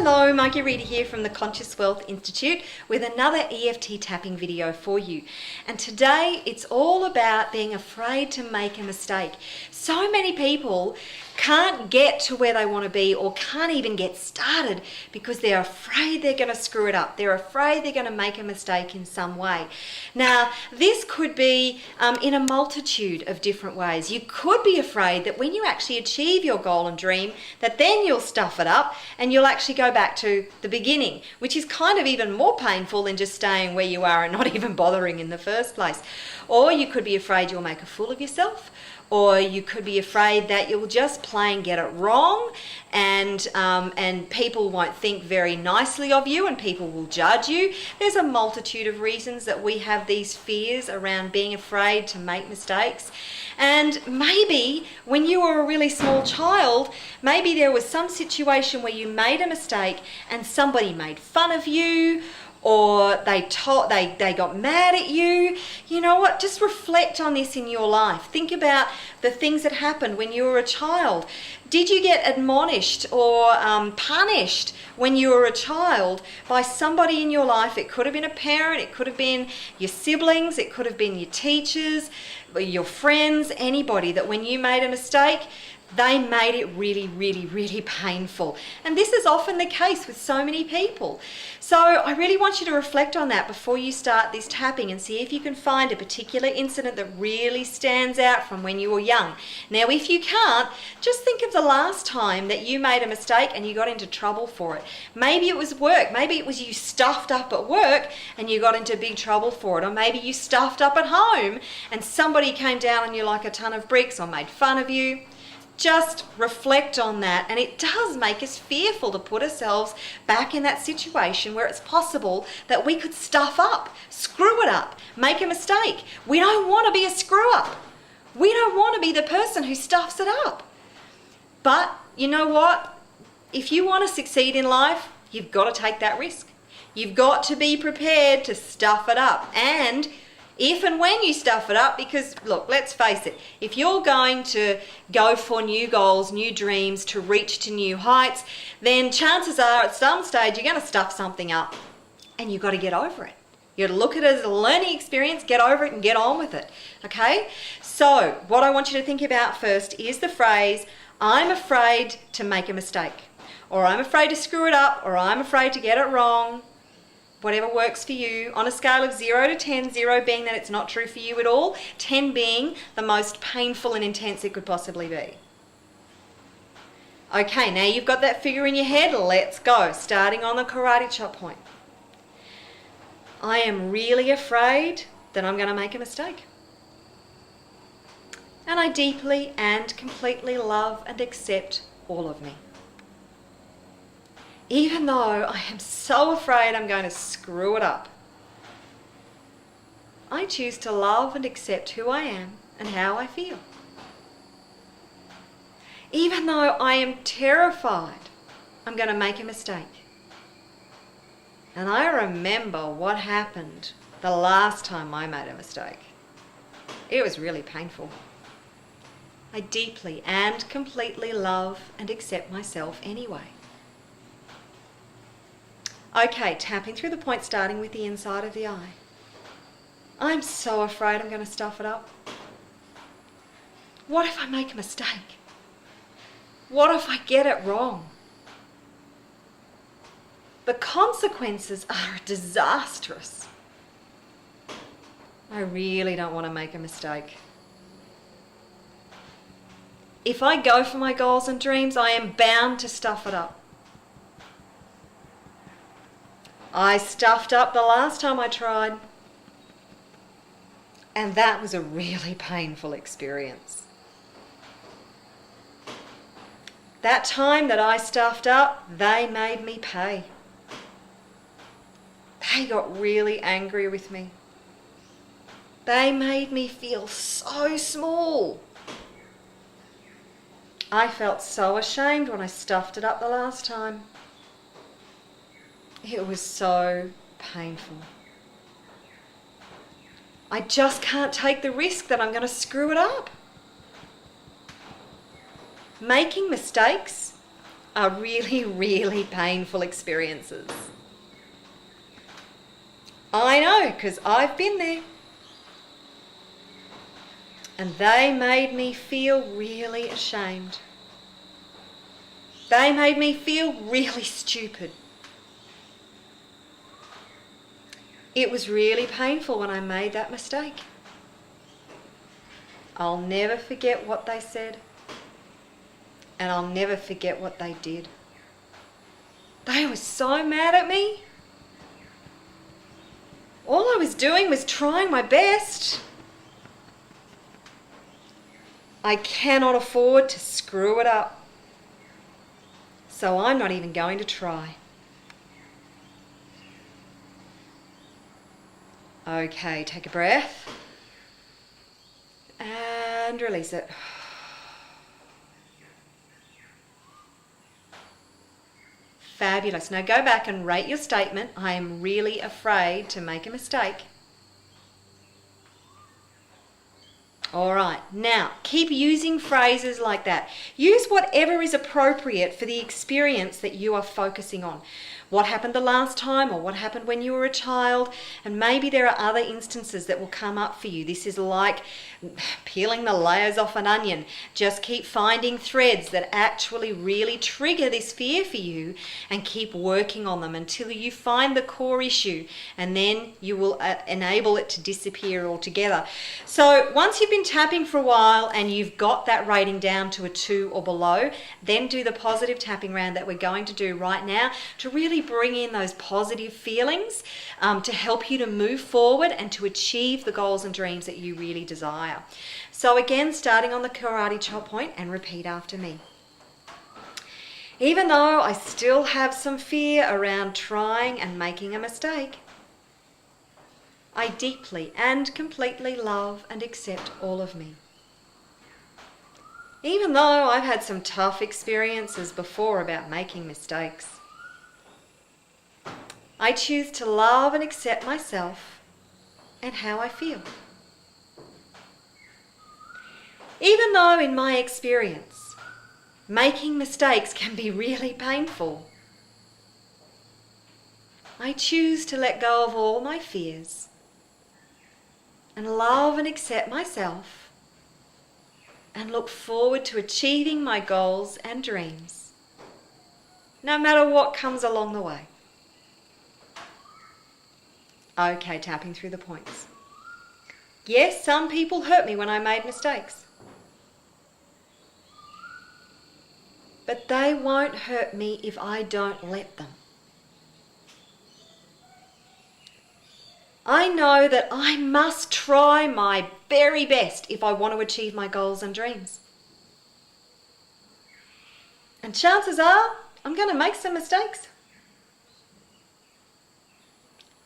Hello, Margarita here from the Conscious Wealth Institute with another EFT tapping video for you. And today it's all about being afraid to make a mistake. So many people can't get to where they want to be or can't even get started because they're afraid they're going to screw it up. They're afraid they're going to make a mistake in some way. Now, this could be in a multitude of different ways. You could be afraid that when you actually achieve your goal and dream, that then you'll stuff it up and you'll actually go back to the beginning, which is kind of even more painful than just staying where you are and not even bothering in the first place. Or you could be afraid you'll make a fool of yourself, or you could be afraid that you'll just plain get it wrong and people won't think very nicely of you and people will judge you. There's a multitude of reasons that we have these fears around being afraid to make mistakes. And maybe when you were a really small child, maybe there was some situation where you made a mistake and somebody made fun of you, or they got mad at you. You know what? Just reflect on this in your life. Think about the things that happened when you were a child. Did you get admonished or punished when you were a child by somebody in your life? It could have been a parent, it could have been your siblings, it could have been your teachers, your friends, anybody, that when you made a mistake, they made it really, really, really painful. And this is often the case with so many people. So I really want you to reflect on that before you start this tapping and see if you can find a particular incident that really stands out from when you were young. Now, if you can't, just think of the last time that you made a mistake and you got into trouble for it. Maybe it was work. Maybe it was you stuffed up at work and you got into big trouble for it. Or maybe you stuffed up at home and somebody came down on you like a ton of bricks or made fun of you. Just reflect on that, and it does make us fearful to put ourselves back in that situation where it's possible that we could stuff up, screw it up, make a mistake. We don't want to be a screw up. We don't want to be the person who stuffs it up. But you know what? If you want to succeed in life, you've got to take that risk. You've got to be prepared to stuff it up. And if and when you stuff it up, because look, let's face it, if you're going to go for new goals, new dreams, to reach to new heights, then chances are at some stage you're going to stuff something up and you've got to get over it. You got to look at it as a learning experience, get over it and get on with it, okay? So what I want you to think about first is the phrase, I'm afraid to make a mistake, or I'm afraid to screw it up, or I'm afraid to get it wrong. Whatever works for you, on a scale of 0 to 10, 0 being that it's not true for you at all, 10 being the most painful and intense it could possibly be. Okay, now you've got that figure in your head, let's go, starting on the karate chop point. I am really afraid that I'm going to make a mistake. And I deeply and completely love and accept all of me. Even though I am so afraid I'm going to screw it up, I choose to love and accept who I am and how I feel. Even though I am terrified I'm going to make a mistake. And I remember what happened the last time I made a mistake. It was really painful. I deeply and completely love and accept myself anyway. Okay, tapping through the point, starting with the inside of the eye. I'm so afraid I'm going to stuff it up. What if I make a mistake? What if I get it wrong? The consequences are disastrous. I really don't want to make a mistake. If I go for my goals and dreams, I am bound to stuff it up. I stuffed up the last time I tried, and that was a really painful experience. That time that I stuffed up, they made me pay. They got really angry with me. They made me feel so small. I felt so ashamed when I stuffed it up the last time. It was so painful. I just can't take the risk that I'm going to screw it up. Making mistakes are really, really painful experiences. I know, because I've been there. And they made me feel really ashamed. They made me feel really stupid. It was really painful when I made that mistake. I'll never forget what they said, and I'll never forget what they did. They were so mad at me. All I was doing was trying my best. I cannot afford to screw it up, so I'm not even going to try. Okay, take a breath and release it. Fabulous. Now go back and rate your statement. I am really afraid to make a mistake. All right, now keep using phrases like that. Use whatever is appropriate for the experience that you are focusing on. What happened the last time, or what happened when you were a child, and maybe there are other instances that will come up for you. This is like peeling the layers off an onion. Just keep finding threads that actually really trigger this fear for you and keep working on them until you find the core issue, and then you will enable it to disappear altogether. So once you've been tapping for a while and you've got that rating down to a 2 or below, then do the positive tapping round that we're going to do right now to really bring in those positive feelings to help you to move forward and to achieve the goals and dreams that you really desire. So again, starting on the karate chop point, and repeat after me. Even though I still have some fear around trying and making a mistake, I deeply and completely love and accept all of me. Even though I've had some tough experiences before about making mistakes, I choose to love and accept myself and how I feel. Even though in my experience, making mistakes can be really painful, I choose to let go of all my fears and love and accept myself and look forward to achieving my goals and dreams, no matter what comes along the way. Okay, tapping through the points. Yes, some people hurt me when I made mistakes. But they won't hurt me if I don't let them. I know that I must try my very best if I want to achieve my goals and dreams. And chances are, I'm going to make some mistakes.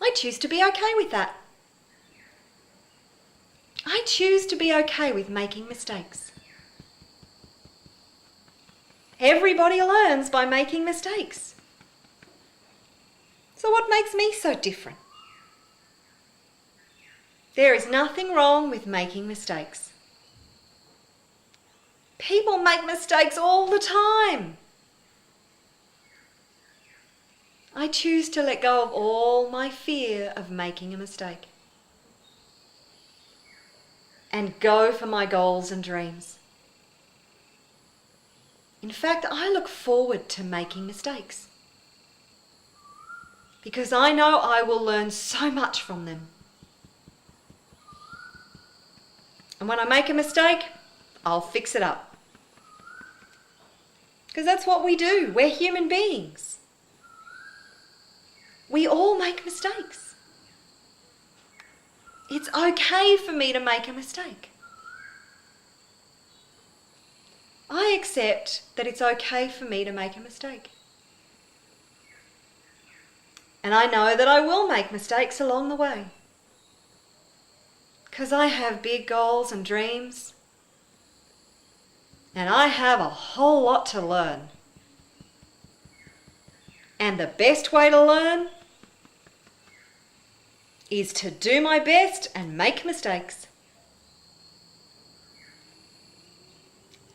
I choose to be okay with that. I choose to be okay with making mistakes. Everybody learns by making mistakes. So what makes me so different? There is nothing wrong with making mistakes. People make mistakes all the time. I choose to let go of all my fear of making a mistake and go for my goals and dreams. In fact, I look forward to making mistakes because I know I will learn so much from them. And when I make a mistake, I'll fix it up. Because that's what we do. We're human beings. We all make mistakes. It's okay for me to make a mistake. I accept that it's okay for me to make a mistake. And I know that I will make mistakes along the way. Because I have big goals and dreams. And I have a whole lot to learn. And the best way to learn is to do my best and make mistakes.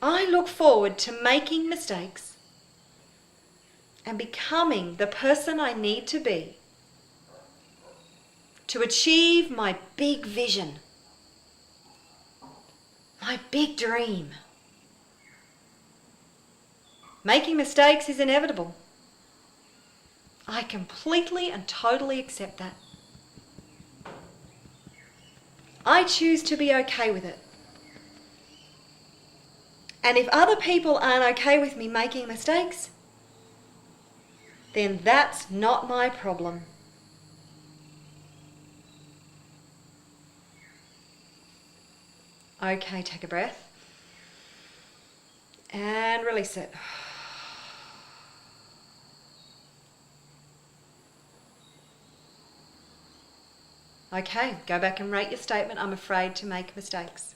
I look forward to making mistakes and becoming the person I need to be to achieve my big vision, my big dream. Making mistakes is inevitable. I completely and totally accept that. I choose to be okay with it. And if other people aren't okay with me making mistakes, then that's not my problem. Okay, take a breath. And release it. Okay, go back and rate your statement. I'm afraid to make mistakes.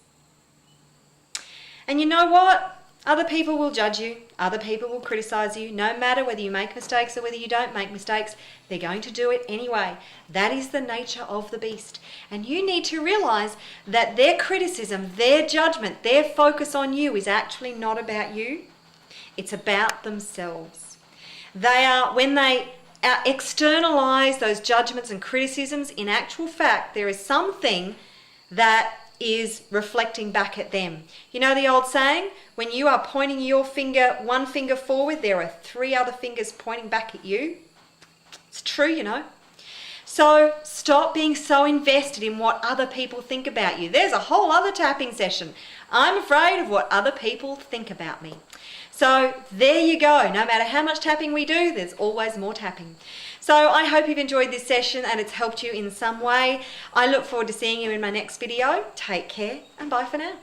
And you know what? Other people will judge you. Other people will criticize you. No matter whether you make mistakes or whether you don't make mistakes, they're going to do it anyway. That is the nature of the beast. And you need to realize that their criticism, their judgment, their focus on you is actually not about you. It's about themselves. When they externalize those judgments and criticisms, in actual fact, there is something that is reflecting back at them. You know the old saying, when you are pointing your finger, one finger forward, there are 3 other fingers pointing back at you. It's true, you know. So stop being so invested in what other people think about you. There's a whole other tapping session. I'm afraid of what other people think about me. So there you go. No matter how much tapping we do, there's always more tapping. So I hope you've enjoyed this session and it's helped you in some way. I look forward to seeing you in my next video. Take care and bye for now.